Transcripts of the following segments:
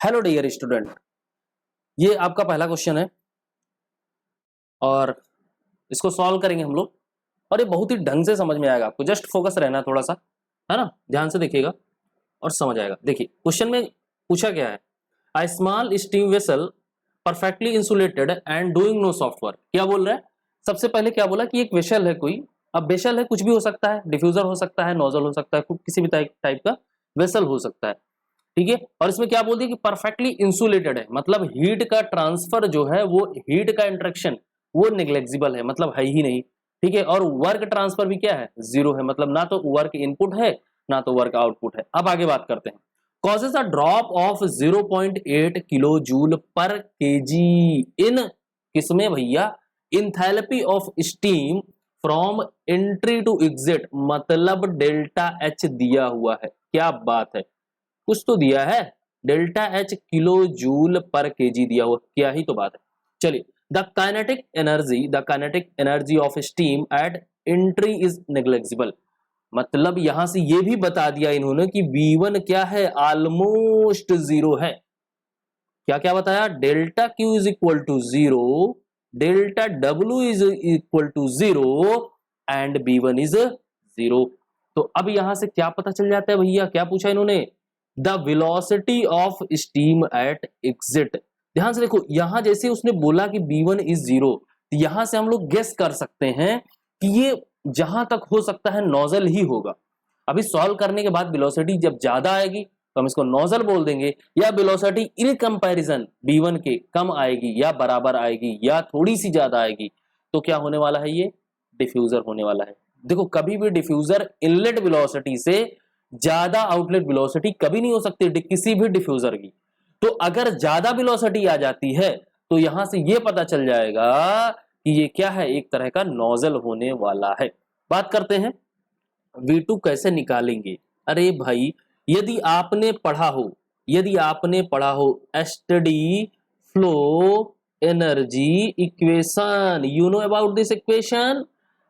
Hello dear student, ये आपका पहला क्वेश्चन है और इसको सॉल्व करेंगे हम लोग। और ये बहुत ही ढंग से समझ में आएगा, आपको जस्ट फोकस रहना है थोड़ा सा, है ना। ध्यान से देखिएगा और समझ आएगा। देखिए क्वेश्चन में पूछा गया है, a small steam vessel perfectly insulated and doing no shaft work. क्या बोल रहा है? सबसे पहले क्या बोला कि एक वेसल है कोई। अब वेसल है, कुछ भी हो सकता है, डिफ्यूजर हो सकता है, नोजल हो सकता है, किसी भी टाइप का वेसल हो सकता है, ठीक है। और इसमें क्या बोल दिया कि परफेक्टली इंसुलेटेड है, मतलब हीट का ट्रांसफर जो है वो हीट का इंटरेक्शन वो नेग्लेक्सिबल है, मतलब है ही नहीं, ठीक है। और वर्क ट्रांसफर भी क्या है? जीरो है, मतलब ना तो वर्क इनपुट है ना तो वर्क आउटपुट है। अब आगे बात करते हैं। Causes a drop of 0.8 kilo joule पर केजी इन किसमें भैया? Enthalpy of steam from entry to exit, मतलब डेल्टा एच दिया हुआ है। क्या बात है, कुछ तो दिया है। डेल्टा एच किलो जूल पर केजी दिया हुआ, क्या ही तो बात है। चलिए, the kinetic energy of steam at entry is negligible, मतलब यहां से ये भी बता दिया इन्होंने कि V1 क्या है? ऑलमोस्ट जीरो है। क्या क्या बताया? Delta Q is equal to zero, delta W is equal to zero and B1 is zero. तो अब यहां से क्या पता चल जाता है भैया? क्या पूछा इन्होंने? The velocity of steam eight exit. ध्यान से देखो, यहां जैसे उसने बोला कि B1 इज जीरो, तो यहां से हम लोग गेस कर सकते हैं कि ये जहां तक हो सकता है नोजल ही होगा। अभी सॉल्व करने के बाद वेलोसिटी जब ज्यादा आएगी तो हम इसको नोजल बोल देंगे, या वेलोसिटी इन कंपैरिजन B1 के कम आएगी या बराबर आएगी या थोड़ी सी ज्यादा आएगी तो क्या होने वाला है? ये डिफ्यूजर होने वाला है। देखो, कभी भी डिफ्यूजर इनलेट वेलोसिटी से ज्यादा आउटलेट वेलोसिटी कभी नहीं हो सकती किसी भी डिफ्यूजर की। तो अगर ज्यादा वेलोसिटी आ जाती है तो यहां से ये पता चल जाएगा कि ये क्या है? एक तरह का नोजल होने वाला है। बात करते हैं V2 कैसे निकालेंगे। अरे भाई, यदि आपने पढ़ा हो, steady flow energy equation, you know about this equation,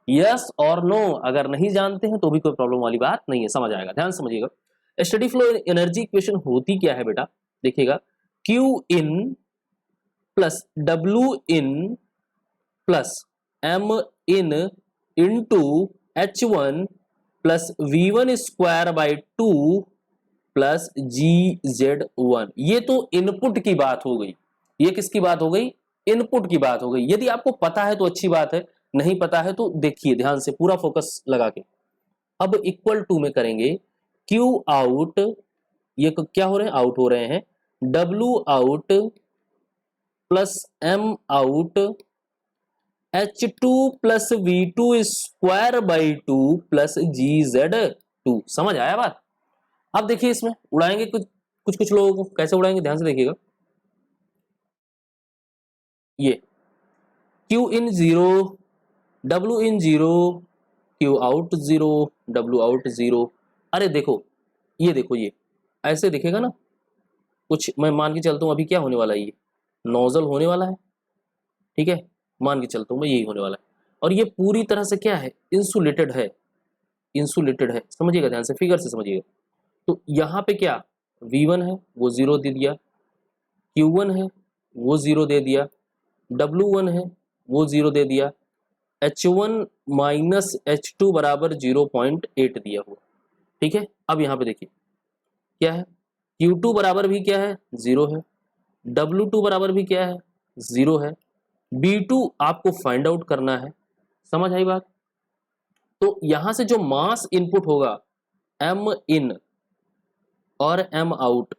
yes और नो। अगर नहीं जानते हैं तो भी कोई प्रॉब्लम वाली बात नहीं है, समझ आएगा। ध्यान समझिएगा, स्टडी फ्लो एनर्जी इक्वेशन होती क्या है बेटा? देखिएगा, Q in plus W in plus M in into H1 plus V1 square by 2 plus GZ1। ये तो इनपुट की बात हो गई। ये किसकी बात हो गई? इनपुट की बात हो गई। यदि आपको पता है तो अच्छी बात है, नहीं पता है तो देखिए ध्यान से, पूरा फोकस लगा के। अब इक्वल टू में करेंगे Q आउट, ये क्या हो रहे हैं? आउट हो रहे हैं। W out plus M out H2 plus V2 square by 2 plus GZ2। समझ आया बात? अब देखिए, इसमें उड़ाएंगे कुछ लोगों को। कैसे उड़ाएंगे? ध्यान से देखिएगा। ये Q in zero, W in zero, Q out zero, W out zero. अरे देखो, ये देखो, ये ऐसे दिखेगा ना कुछ। मैं मान के चलता हूं अभी क्या होने वाला है, ये नोजल होने वाला है, ठीक है। मान के चलता हूं मैं यही होने वाला है। और ये पूरी तरह से क्या है? इंसुलेटेड है, इंसुलेटेड है। समझिएगा ध्यान से, फिगर से समझिएगा। तो यहाँ पे क्या? V1 है वो जीरो दे दिया, Q1 है वो जीरो दे दिया, W1 है वो जीरो दे दिया, H1 माइनस H2 बराबर 0.8 दिया हुआ, ठीक है। अब यहाँ पे देखिए क्या है? Q2 बराबर भी क्या है? जीरो है। W2 बराबर भी क्या है? जीरो है। B2 आपको फाइंड आउट करना है। समझ आई बात? तो यहां से जो मास इनपुट होगा M इन और M आउट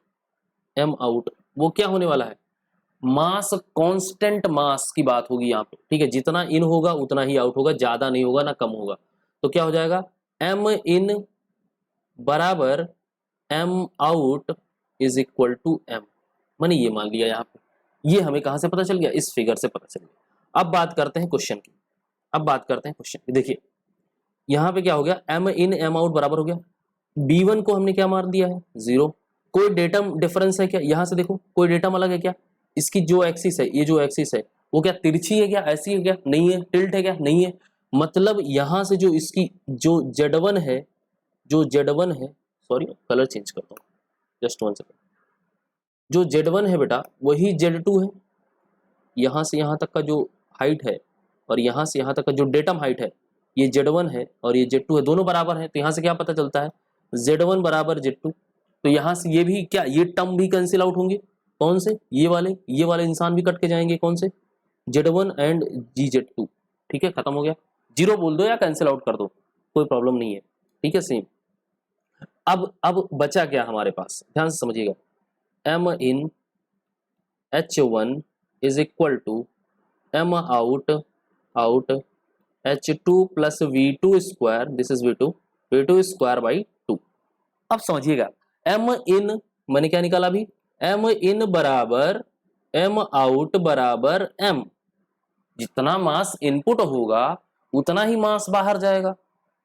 वो क्या होने वाला है? मास, कांस्टेंट मास की बात होगी यहाँ पे, ठीक है। जितना इन होगा उतना ही आउट होगा, ज्यादा नहीं होगा ना कम होगा। तो क्या हो जाएगा? M इन बराबर M out is equal to M। मैंने ये मान लिया यहाँ पे। ये हमें कहां से पता चल गया? इस फिगर से पता चल गया। अब बात करते हैं क्वेश्चन की। देखिए यहाँ पे क्या हो गया? M इन M आउट बराबर हो गया, B1 को हमने क्या मार दिया है? जीरो। कोई डेटम डिफरेंस है क्या? यहां से देखो, कोई डेटम अलग है क्या? इसकी जो एक्सिस है, ये जो एक्सिस है वो क्या तिरछी है क्या? ऐसी है क्या? नहीं है। टिल्ट है क्या? नहीं है। मतलब यहां से जो इसकी जो Z1 है, जो Z1 है, सॉरी कलर चेंज करता हूँ, जस्ट वन सेकंड। जो Z1 है बेटा वही Z2 है। यहाँ से यहाँ तक का जो हाइट है और यहाँ से यहाँ तक का जो डेटम हाइट है ये Z1 है और ये Z2 है, दोनों बराबर है। तो यहाँ से क्या पता चलता है Z1 बराबर Z2। तो यहाँ से ये भी क्या, ये टर्म भी कैंसिल आउट होंगे। कौन से, ये वाले इंसान भी कट के जाएंगे। कौन से, Z1 एंड GZ2। ठीक है, खत्म हो गया। जीरो बोल दो या कैंसिल आउट कर दो, कोई प्रॉब्लम नहीं है। ठीक है, सेम। अब बचा क्या हमारे पास, ध्यान से समझिएगा। M in H1 is equal to M out H2 plus V2 square, this is V2 square by 2। अब समझिएगा, M in मैंने क्या निकाला अभी, M in बराबर M out बराबर M। जितना मास इनपुट होगा उतना ही मास बाहर जाएगा।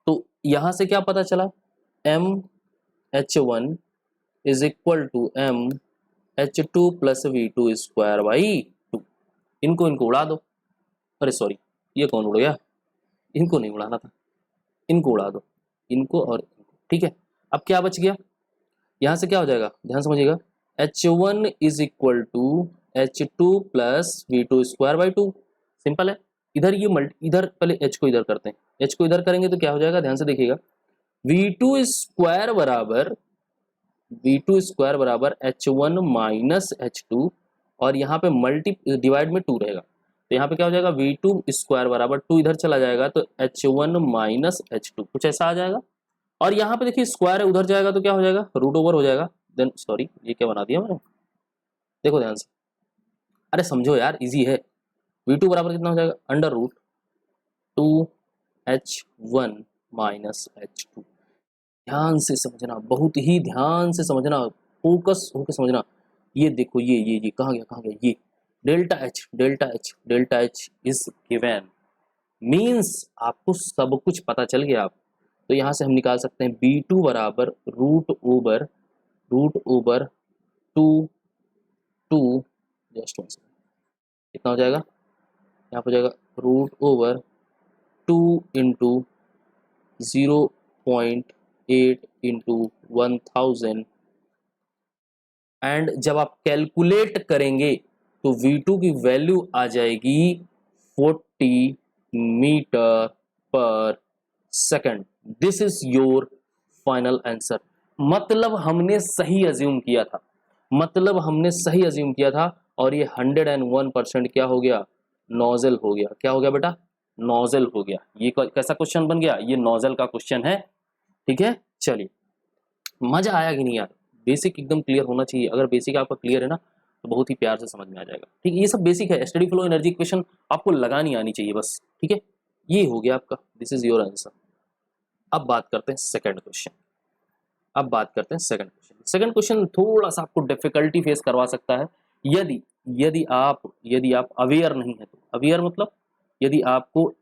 तो यहां से क्या पता चला, M H1 is equal to M H2 plus V2 square by 2। इनको उड़ा दो। अरे सॉरी, ये कौन उड़ गया, इनको नहीं उड़ाना था, इनको उड़ा दो, इनको और इनको। ठीक है, अब क्या बच गया, यहां से क्या हो जाएगा, ध्यान समझिएगा। H1 is equal to H2 plus V2 square by 2। Simple है। इधर ये इधर पहले H को इधर करते हैं, H को इधर करेंगे तो क्या हो जाएगा, ध्यान से देखिएगा। V2 स्क्वायर बराबर H1 माइनस H2 और यहाँ पे मल्टी डिवाइड में 2 रहेगा। तो यहाँ पे क्या हो जाएगा, V2 स्क्वायर बराबर 2 इधर चला जाएगा तो H1 माइनस H2 कुछ ऐसा आ जाएगा। और यहाँ पे देखिए स्क्वायर है, उधर जाएगा तो क्या हो जाएगा, रूट ओवर हो जाएगा। देन सॉरी, ये क्या बना दिया मैंने, देखो ध्यान से, अरे समझो यार, इजी है। V2 बराबर कितना हो जाएगा, under root 2H1 minus H2। ध्यान से समझना, बहुत ही ध्यान से समझना, फोकस होकर समझना। ये देखो, ये कहाँ गया, ये delta H is given, means आपको सब कुछ पता चल गया। आप तो यहाँ से हम निकाल सकते हैं B2 बराबर रूट ओवर 2 जस्ट कितना हो जाएगा, यहाँ पर हो जाएगा root over 2 into 0.8 into 1000। And जब आप कैलकुलेट करेंगे तो V2 की वैल्यू आ जाएगी 40 मीटर पर second. This is your final answer. मतलब हमने सही अज्यूम किया था, और ये 101% क्या हो गया, नोजल हो गया। क्या हो गया बेटा, नोजल हो गया। ये कैसा क्वेश्चन बन गया, ये नोजल का क्वेश्चन है। ठीक है, चलिए, मजा आया कि नहीं यार, बेसिक एकदम क्लियर होना चाहिए। अगर बेसिक आपका क्लियर है ना तो बहुत ही प्यार से समझ में आ जाएगा। ठीक है, ये सब बेसिक है, स्टडी फ्लो एनर्जी इक्वेशन आपको लगानी आनी चाहिए बस। ठीक है, ये हो गया आपका, दिस इज योर आंसर। अब बात करते हैं सेकंड क्वेश्चन। सेकंड क्वेश्चन थोड़ा सा आपको डिफिकल्टी फेस करवा सकता है यदि आप अवेयर नहीं है। तो अवेयर मतलब यदि आपको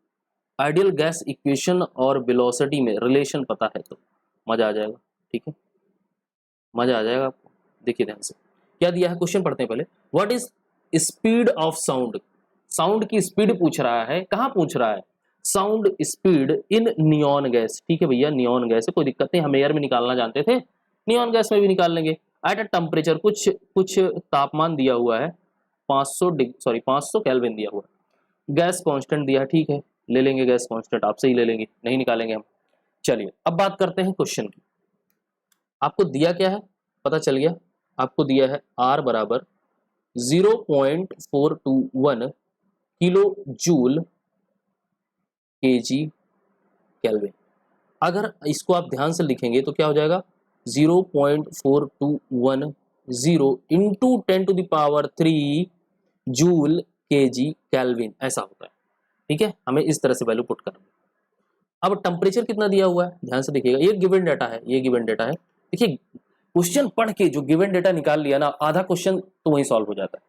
आइडियल गैस इक्वेशन और वेलोसिटी में रिलेशन पता है तो मजा आ जाएगा। ठीक है, मजा आ जाएगा आपको। देखिए ध्यान से क्या दिया है, क्वेश्चन पढ़ते हैं पहले। What is speed of sound की स्पीड पूछ रहा है। कहाँ पूछ रहा है, sound speed in neon gas. ठीक है भैया, नियॉन गैस है, कोई दिक्कत नहीं, हम एयर में निकालना जानते थे, नियॉन गैस में भी निकाल लेंगे। एट अ टेम्परेचर, कुछ तापमान दिया हुआ है 500 केल्विन दिया हुआ है। गैस कांस्टेंट दिया है, ठीक है, ले लेंगे गैस कांस्टेंट, आपसे ही ले लेंगे, नहीं निकालेंगे हम। चलिए अब बात करते हैं क्वेश्चन की। आपको दिया क्या है, पता चल गया। आपको दिया है R बराबर 0.421 किलो जूल kg केल्विन। अगर इसको आप ध्यान से लिखेंगे तो क्या हो जाएगा, 0.4210 इंटू 10⁻³ जूल kg केल्विन, ऐसा होता है। ठीक है, हमें इस तरह से वैल्यू पुट करना है। अब टेम्परेचर कितना दिया हुआ है, ध्यान से देखिएगा, ये गिवन डेटा है। देखिए क्वेश्चन पढ़ के जो गिवन डेटा निकाल लिया ना, आधा क्वेश्चन तो वहीं सॉल्व हो जाता है।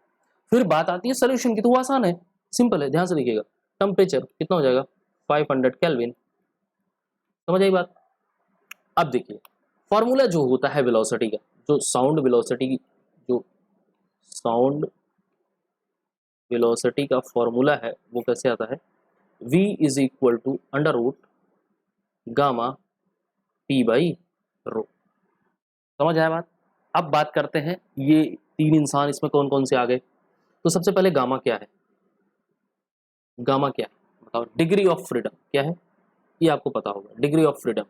फिर बात आती है सोल्यूशन की, तो वो आसान है, सिंपल है। ध्यान से देखिएगा, टेम्परेचर कितना हो जाएगा, 500 केल्विन। समझ आई बात। अब देखिए फॉर्मूला जो होता है वेलोसिटी का, जो साउंड वेलोसिटी का फॉर्मूला है, वो कैसे आता है, v is equal to under root gamma p by rho. समझ आया बात। अब बात करते हैं ये 3 इंसान इसमें कौन कौन से आ गए। तो सबसे पहले गामा क्या है, गामा क्या है बताओ, डिग्री ऑफ फ्रीडम क्या है, ये आपको पता होगा, डिग्री ऑफ फ्रीडम।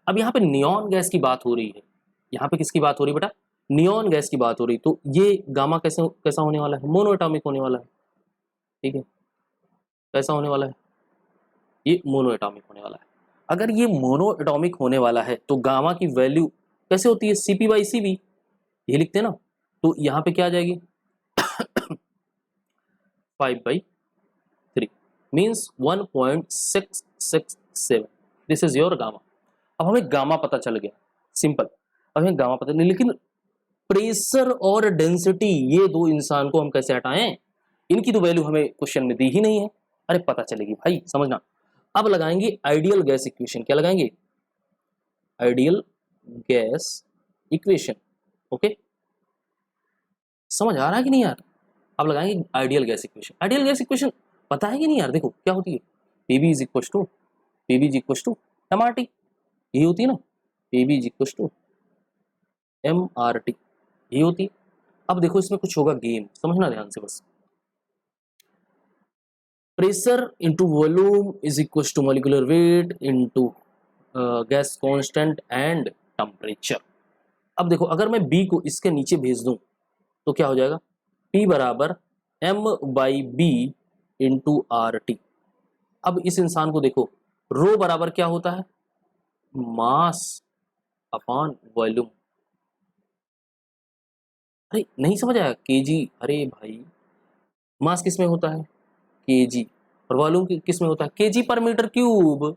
अब यहाँ पे नियॉन गैस की बात हो रही है, यहाँ पे किसकी बात हो रही है बेटा, नियॉन गैस की बात हो रही, तो ये गामा कैसे कैसा होने वाला है, मोनो एटॉमिक होने वाला है, ठीक है, कैसा होने वाला है, ये मोनो एटॉमिक होने वाला है। अगर ये मोनो एटॉमिक होने वाला है तो गामा की वैल्यू कैसे होती है, Cp/Cv, ये लिखते हैं ना, तो यहाँ पे क्या आ जाएगी 5/3 means 1.667, this is your gamma. अब हमें गामा पता चल गया, सिंपल, अब हमें गामा पता नहीं, लेकिन प्रेशर और डेंसिटी ये दो इंसान को हम कैसे हटाएं, इनकी तो वैल्यू हमें क्वेश्चन में दी ही नहीं है। अरे पता चलेगी भाई, समझना। अब लगाएंगे आइडियल गैस इक्वेशन, क्या लगाएंगे, आइडियल गैस इक्वेशन, ओके, समझ आ रहा है कि नहीं यार। अब लगाएंगे ideal gas equation. Ideal gas equation पता है कि नहीं यार, देखो क्या होती है, Pb is equal to mRT, यही होती है ना, Pb is equal to mRT, यही होती है। अब देखो इसमें कुछ होगा गेम, समझना ध्यान से बस, pressure into volume is equal to molecular weight into gas constant and temperature. अब देखो अगर मैं B को इसके नीचे भेज दूं तो क्या हो जाएगा, P बराबर m/B इंटू RT। अब इस इंसान को देखो, रो बराबर क्या होता है, मास अपॉन वॉल्यूम। अरे नहीं समझ आया, kg, अरे भाई मास किस में होता है, kg, और वॉल्यूम किस में होता है, kg पर मीटर क्यूब।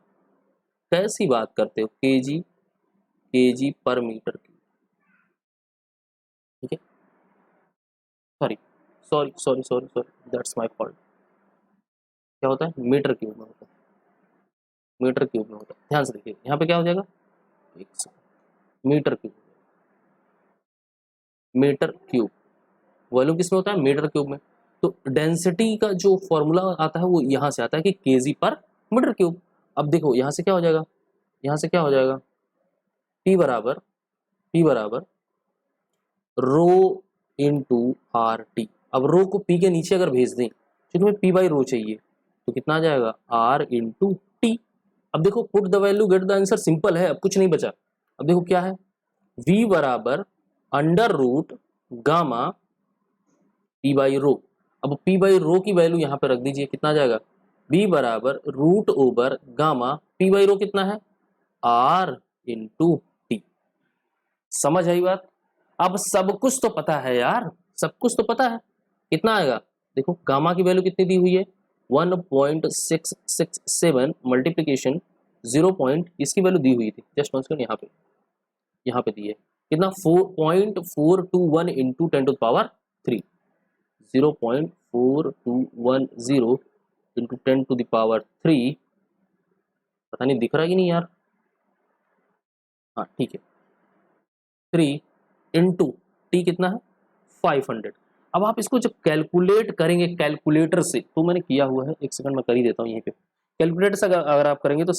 कैसी बात करते हो, kg पर मीटर क्यूब, ठीक है, सॉरी दैट्स माय फॉल्ट। क्या होता है, मीटर क्यूब में होता है, मीटर क्यूब में होता है, ध्यान से देखिए यहाँ पे क्या हो जाएगा, एक second, metre cube, metre cube, volume किस में होता है, मीटर क्यूब में। तो डेंसिटी का जो फॉर्मूला आता है वो यहाँ से आता है कि kg पर मीटर क्यूब। अब देखो यहाँ से क्या हो जाएगा, यहाँ से क्या हो जाएगा, P बराबर रो इंटू RT। अब रो को P के नीचे अगर भेज दें तो तुम्हें P/रो चाहिए, तो कितना आ जाएगा, R इंटू T। अब देखो put the value get the answer, simple है, अब कुछ नहीं बचा। अब देखो क्या है, V बराबर अंडर रूट गामा P/रो। अब P/रो की वैल्यू यहाँ पे रख दीजिए, कितना आ जाएगा, B बराबर रूट ओवर गामा P/रो कितना है, R इंटू T। समझ आई बात। अब सब कुछ तो पता है यार, सब कुछ तो पता है, कितना आएगा, देखो गामा की वैल्यू कितनी दी हुई है, 1.667 मल्टीप्लीकेशन 0 पॉइंट, इसकी वैल्यू दी हुई थी, जस्ट वन सेकंड, यहाँ पे दी है कितना, 4.421 इंटू 10⁻3, 0.4210 इंटू 10⁻3, पता नहीं दिख रहा है कि नहीं यार, हाँ ठीक है, 3 इंटू टी कितना है 500। अब आप इसको जब कैलकुलेट करेंगे कैलकुलेटर से, तो मैंने किया हुआ है, एक सेकंड मैं कर ही देता हूँ यहीं पे, कैलकुलेटर से अगर आप करेंगे तो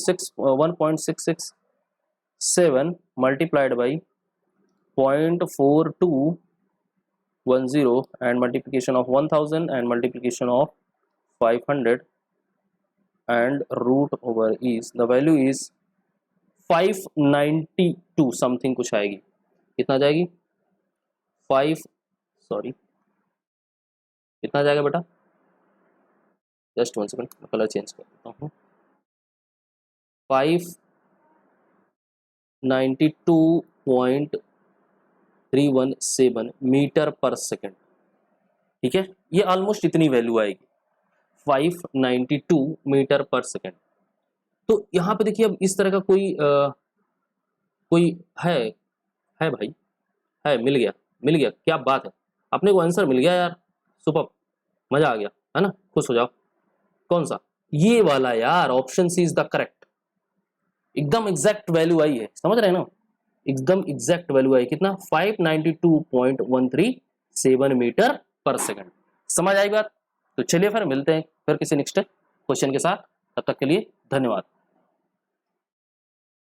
1.667 multiplied by 0.4210 and multiplication of 1000 and multiplication of 500 and root over is the value is 592 something कुछ आएगी, कितना आ जाएगी, 5 सॉरी कितना आ जाएगा बेटा, जस्ट वन सेकंड मैं कलर चेंज कर देता हूँ, 592.317 मीटर पर सेकंड, ठीक है, ये ऑलमोस्ट इतनी वैल्यू आएगी, 592 मीटर पर सेकंड। तो यहाँ पे देखिए अब इस तरह का कोई है भाई, है, मिल गया, क्या बात है, अपने को आंसर मिल गया यार, सुपर, मजा आ गया, है ना, खुश हो जाओ। कौन सा, ये वाला यार, option C is the correct, एकदम एग्जैक्ट वैल्यू आई है, समझ रहे हैं ना, एकदम एग्जैक्ट वैल्यू आई, कितना, 592.137 मीटर पर सेकंड। समझ आई बात। तो चलिए फिर मिलते हैं फिर किसी नेक्स्ट क्वेश्चन के साथ, तब तक के लिए धन्यवाद।